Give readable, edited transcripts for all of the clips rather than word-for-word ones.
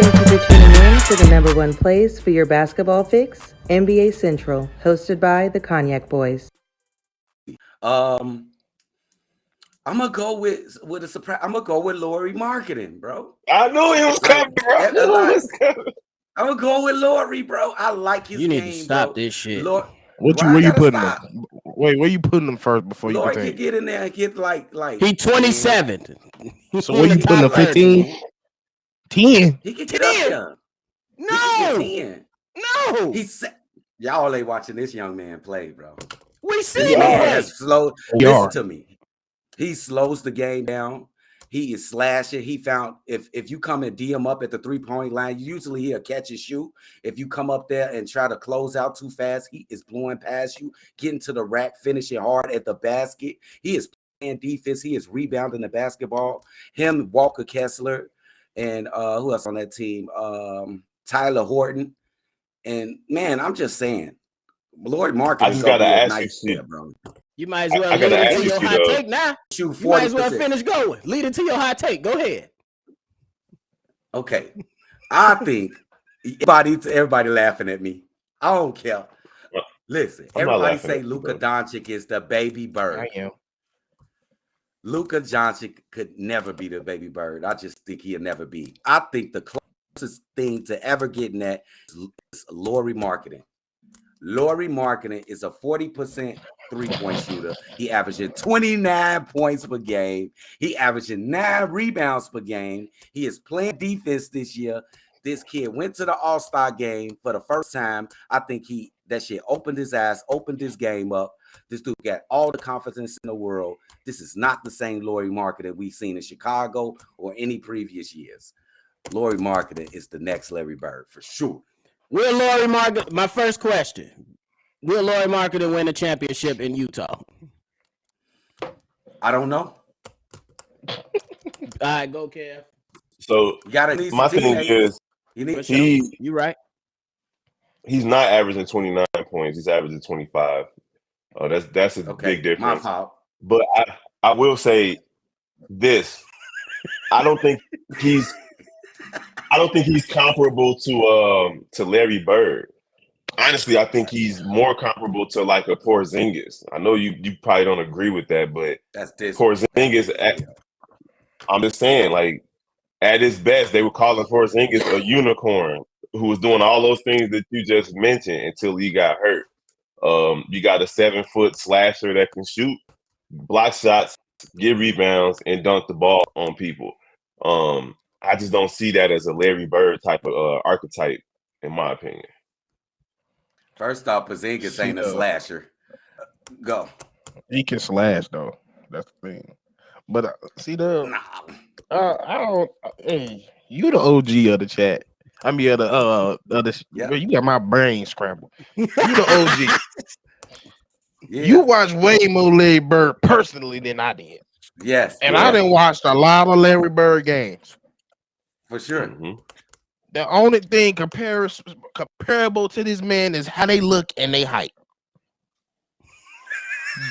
Thank you for tuning in to the number one place for your basketball fix, NBA Central, hosted by the Cognac Boys. I'm gonna go with a surprise. I'm gonna go with Lauri Markkanen, bro. I knew he was coming, bro. I knew he was coming. I'm gonna go with Lauri, bro. I like his You game, need to stop bro. this shit. Where you putting him? Wait, where you putting him first before Lauri you can can get in there and get like. He 27. So where you putting him? 15? 10? He can get up there. No. He can get 10. No. Y'all ain't watching this young man play, bro. We see This him man play. has slowed. We Listen are. to me. He slows the game down. He is slashing. He found if you come and D him up at the 3-point line, usually he'll catch and shoot. If you come up there and try to close out too fast, he is blowing past you, getting to the rack, finishing hard at the basket. He is playing defense. He is rebounding the basketball. Him, Walker Kessler, and who else on that team? Tyler Horton. And man, I'm just saying, Lauri Markkanen. I just gotta ask nice you, there, bro. You might as well I lead gotta it ask to you, your hot though. take now. Shoot 40%. You might as well finish going. Lead it to your hot take. Go ahead. Okay. I think everybody laughing at me. I don't care. Listen, I'm not everybody laughing say at you, Luka bro. Doncic is the baby bird. I am. Luka Doncic could never be the baby bird. I just think he'll never be. I think the closest thing to ever getting that is Lauri Markkanen. Lauri Markkanen is a 40% three-point shooter. He averaging 29 points per game. He averaging 9 rebounds per game. He is playing defense this year. This kid went to the All-Star game for the first time. I think that shit opened his eyes, opened his game up. This dude got all the confidence in the world. This is not the same Lauri Markkanen we've seen in Chicago or any previous years. Lauri Markkanen is the next Larry Bird for sure. Will Lauri Markkanen? My first question: will Lauri Markkanen win a championship in Utah? I don't know. All right, go, Kev. So my thing is, you right. He's not averaging 29 points. He's averaging 25. That's a big difference. My fault. But I will say this: I don't think he's comparable to Larry Bird. Honestly, I think he's more comparable to like a Porzingis. I know you probably don't agree with that, but that's Porzingis. I'm just saying, like at his best, they were calling Porzingis a unicorn who was doing all those things that you just mentioned until he got hurt. You got a 7-foot slasher that can shoot, block shots, get rebounds, and dunk the ball on people. I just don't see that as a Larry Bird type of archetype, in my opinion. First off, Porzingis ain't a slasher. Go. He can slash though. That's the thing. But I don't. Hey, you the OG of the chat. I mean, you got my brain scrambled. You the OG. Yeah. You watch way more Larry Bird personally than I did. Yes. And I didn't watch a lot of Larry Bird games. For sure. Mm-hmm. The only thing comparable to this man is how they look and they height.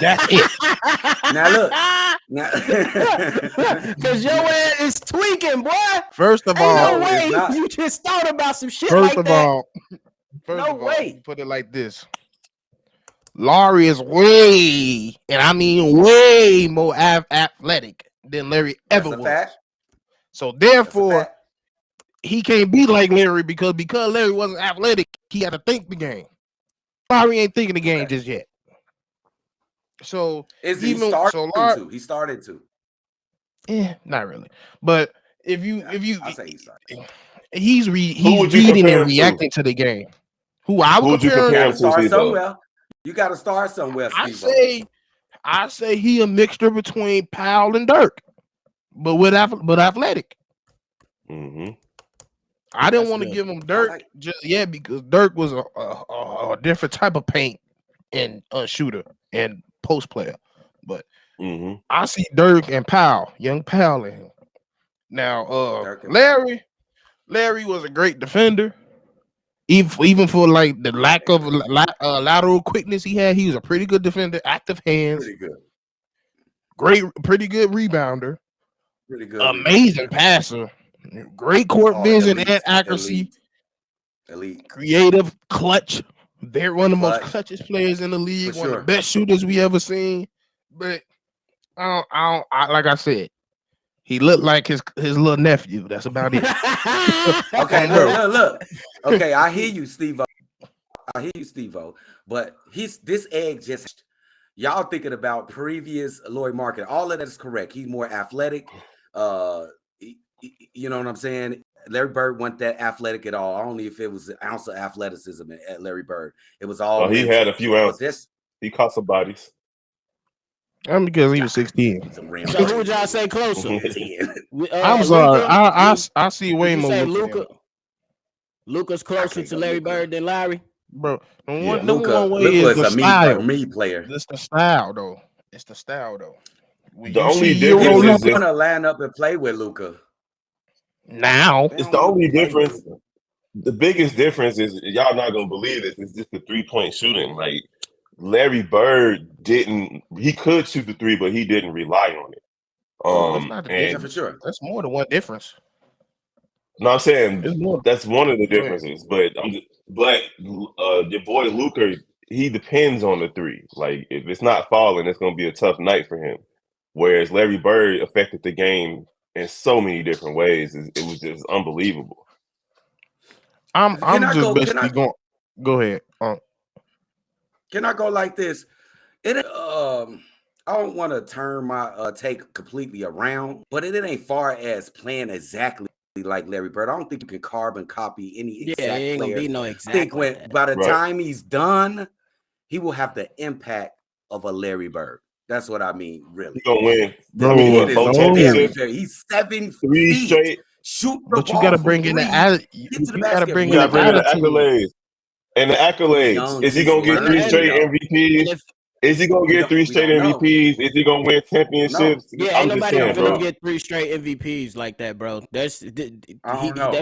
That's it. Now look. Because your ass is tweaking, boy. First of all, no way you just thought about some shit first like of that. all, No way. Put it like this. Lauri is way, and I mean way more athletic than Larry ever was. Fact. So therefore, he can't be like Larry because Larry wasn't athletic. He had to think the game. Lauri ain't thinking the game just yet. So he started to. Not really. But if you I say he started. He's reading and reacting to the game. Who I would compare him to? You got to start somewhere. I say he a mixture between Powell and Dirk, but athletic. Mm-hmm. I didn't want to give him Dirk just yet because Dirk was a different type of paint and shooter and post player. But I see Dirk and Powell, young Powell in him. Now, Larry was a great defender. Even for like the lack of lateral quickness he had, he was a pretty good defender, active hands. Pretty good. Pretty good rebounder. Pretty good. Amazing passer. Great court vision and accuracy. Elite. Creative, clutch. They're one of the most clutchest players in the league. One of the best shooters we ever seen. But I like I said, he looked like his little nephew. That's about it. Okay, look. Okay, I hear you, Stevo. But this egg just y'all thinking about previous Lauri Markkanen. All of that is correct. He's more athletic. You know what I'm saying? Larry Bird wasn't that athletic at all. Only if it was an ounce of athleticism at Larry Bird. It was all. He had a few ounces. He caught some bodies. Because he was 16. So who would y'all say closer? I'm sorry. I see way more. Luka's closer to Larry Bird than Larry. Bro, Luka is a me player. It's the style though. The only difference is going to line up and play with Luka. Now it's the only difference. The biggest difference is y'all not gonna believe this. It's just the 3-point shooting. Like Larry Bird he could shoot the 3, but he didn't rely on it. Yeah, for sure. That's more than one difference. No, I'm saying that's one of the differences. But your boy Luka, he depends on the 3. Like if it's not falling, it's gonna be a tough night for him. Whereas Larry Bird affected the game in so many different ways. It was just unbelievable. I'm just basically going. Go ahead. Can I go like this? I don't want to turn my take completely around, but it ain't far as playing exactly like Larry Bird. I don't think you can carbon copy any exact player. Ain't gonna be no exact. I think by the time he's done, he will have the impact of a Larry Bird. That's what I mean, really. He's gonna win. He's 7 3 feet. straight. Shoot, but you gotta bring in the accolades. And the accolades. Is he gonna get 3 straight MVPs? Is he gonna get 3 straight MVPs? Is he gonna win championships? No. Yeah, ain't nobody gonna get 3 straight MVPs like that, bro. That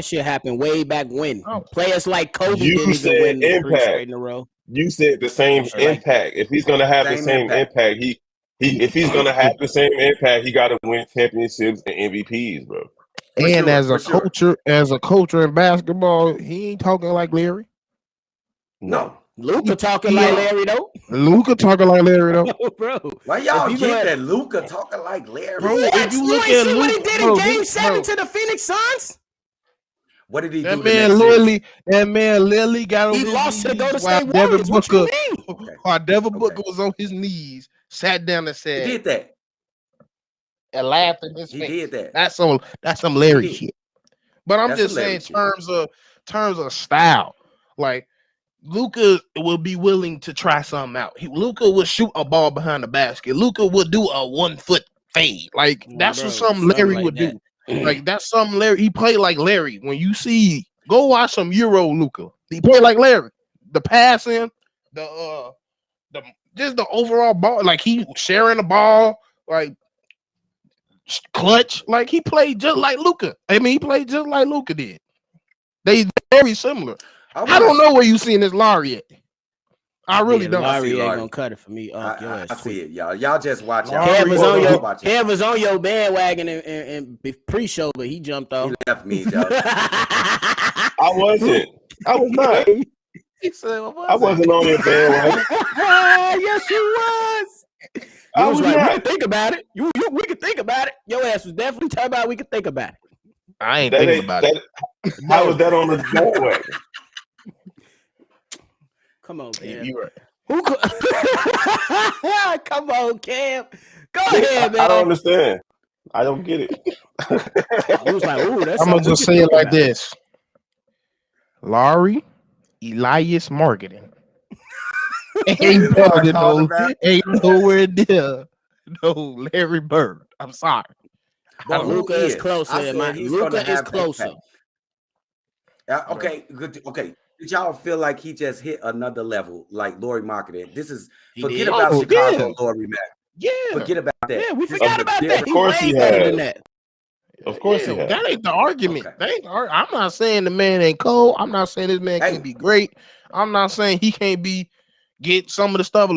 shit happened way back when. Players like Kobe didn't even win 3 straight in a row. You said the same impact. If he's gonna have the same impact, if he's gonna have the same impact, he gotta win championships and MVPs, bro. And as a culture in basketball, he ain't talking like Larry. No. Luka talking like Larry though. Bro. Why y'all get that Luka talking like Larry? Bro, if you look at what he did in Game 7 to the Phoenix Suns. What did he do? That man literally got on his lost knees to the Golden State Warriors. What you mean? While Devin Booker was on his knees, sat down and said, he did that. And laughed in his face. He did that. That's some Larry shit. But I'm just saying, terms of style, like Luka will be willing to try something out. Luka will shoot a ball behind the basket. Luka will do a 1-foot fade. Like that's what something Larry would do. Like that's something Larry. He played like Larry. When you go watch some Euro Luka. He played like Larry. The passing, just the overall ball. Like he sharing the ball, like clutch. Like he played just like Luka. I mean, he played just like Luka did. They very similar. I don't know where you seen this Lauri at. I really don't. Larry ain't gonna cut it for me. I see it, y'all. Y'all just watch. Kev was on your bandwagon and pre-show, but he jumped off. He left me, y'all. I wasn't. I was not. He said, I wasn't on your bandwagon. Yes, you was. I was like, we can think about it. We can think about it. Your ass was definitely talking about we could think about it. I ain't thinking about it. How was that on the bandwagon? Come on, Cam. You're right. Come on, Cam. Go ahead, man. I don't understand. I don't get it. He was like, "Ooh, that's." I'm gonna just say it like this: Lauri Markkanen ain't nowhere near no Larry Bird. I'm sorry. But Luka is closer. Luka is closer. Okay, good. Okay. Did y'all feel like he just hit another level like Lauri Markkanen? Forget about Chicago, Lauri Mack. Yeah. Forget about that. Yeah, we forgot about that. Of course he has. Of course he has. That ain't the argument. Okay. That ain't the I'm not saying the man ain't cold. I'm not saying this man can't be great. I'm not saying he can't get some of the stuff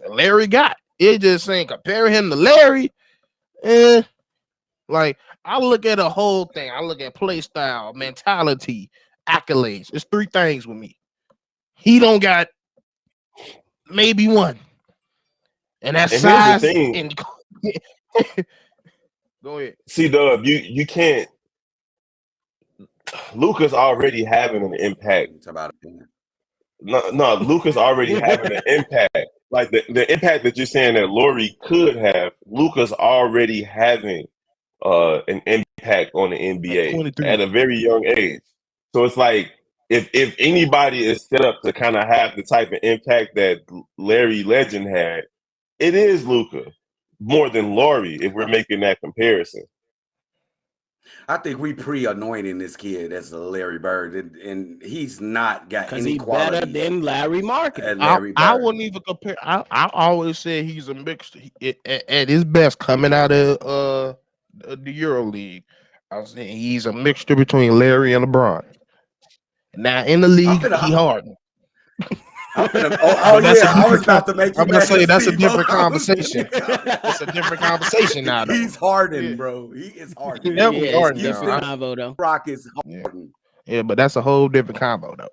Larry got. It's just saying compare him to Larry. Like, I look at a whole thing. I look at play style, mentality, accolades. It's 3 things with me. He don't got maybe one. And that's size. Here's the thing. And go ahead. See, Dub, you can't. Luka's already having an impact. No, Luka's already having an impact. Like the impact that you're saying that Lauri could have, Luka's already having an impact on the NBA at a very young age. So it's like if anybody is set up to kind of have the type of impact that Larry Legend had, it is Luka more than Lauri if we're making that comparison. I think we pre-anointing this kid as a Larry Bird, and he's not got any quality better than Lauri Markkanen. I wouldn't even compare. I always said he's a mixture at his best coming out of the Euro League. I was saying he's a mixture between Larry and LeBron. Now in the league, he hard. I was about to make. I'm gonna say that's a different conversation. It's a different conversation now. He's Harden, bro. He is Harden. Different combo though. Rock is Harden. Yeah, but that's a whole different combo though.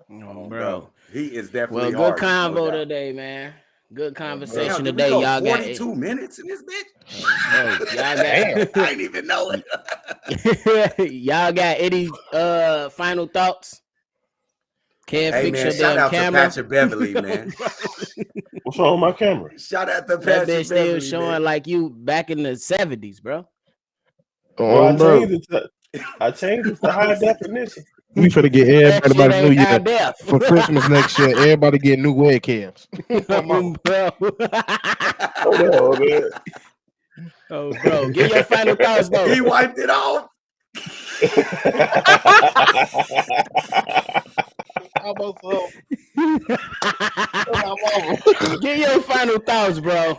Oh, bro, he is definitely. Well, good combo today, man. Good conversation today. Y'all 42 minutes in this bitch. Y'all got. I didn't even know it. Y'all got any final thoughts? Hey man, shout out to Patrick Beverly, man. What's wrong with my camera? Shout out to Patrick Beverly. Still showing man. Like you back in the 70s, bro. Oh, I changed it to high definition. We finna get everybody by the New Year for Christmas next year. Everybody get new webcams. Hold on, man. Oh, bro, get your final thoughts though. He wiped it off. Get your final thoughts, bro.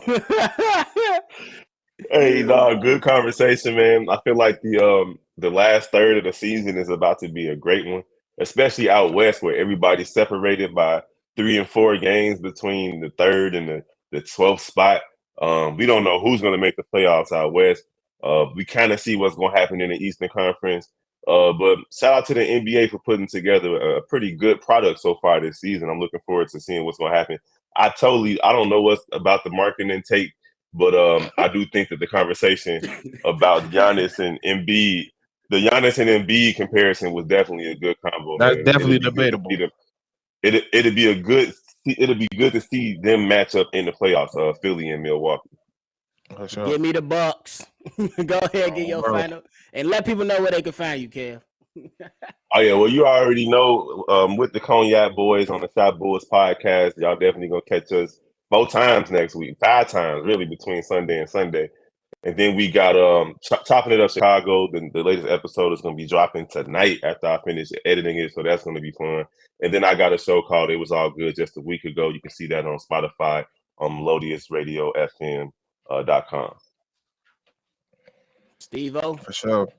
Hey, dog, good conversation, man. I feel like the last third of the season is about to be a great one, especially out west where everybody's separated by 3 and 4 games between the 3rd and the 12th spot. We don't know who's going to make the playoffs out west. We kind of see what's going to happen in the Eastern Conference. But shout out to the NBA for putting together a pretty good product so far this season. I'm looking forward to seeing what's going to happen. I don't know what's about the marketing intake, but I do think that the conversation about Giannis and Embiid, the Giannis and Embiid comparison was definitely a good combo. That's definitely debatable. It'd be good to see them match up in the playoffs, Philly and Milwaukee. Sure. Give me the Bucks. Go ahead, get your final, and let people know where they can find you, Kev. Oh yeah, well you already know with the Cognac Boys on the Shop Bulls podcast, y'all definitely gonna catch us 4 times next week, 5 times really between Sunday and Sunday, and then we got Chopping It Up Chicago. The latest episode is gonna be dropping tonight after I finish editing it, so that's gonna be fun. And then I got a show called It Was All Good just a week ago. You can see that on Spotify, melodiousradiofm.com. Stevo, for sure.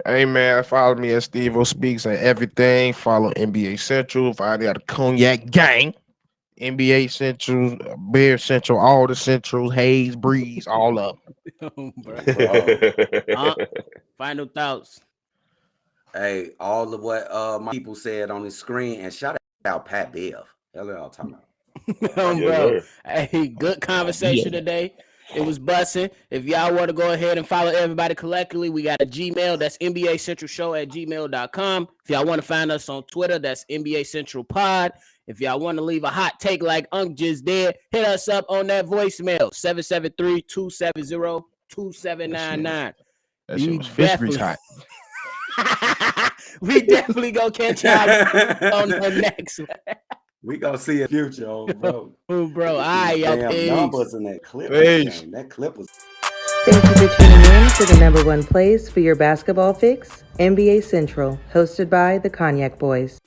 Hey man, follow me at Stevo Speaks and everything. Follow NBA Central. Follow the Cognac Gang, NBA Central, Bear Central, all the Centrals, Hayes, Breeze, all up. Final thoughts. Hey, all of what my people said on the screen, and shout out Pat Bev. Hell, y'all talking about? Bro. Hey, good conversation today. It was busting. If y'all want to go ahead and follow everybody collectively, we got a Gmail. That's NBA Central Show at gmail.com. If y'all want to find us on Twitter, that's NBA Central Pod. If y'all want to leave a hot take like Unc just did, hit us up on that voicemail, 773-270-2799. That shit was fish grease hot. We definitely gonna catch y'all on the next one. We gonna see a future, bro. All right, y'all. Numbers in that clip. That clip was. Thank you for tuning in to the #1 place for your basketball fix, NBA Central, hosted by the Cognac Boys.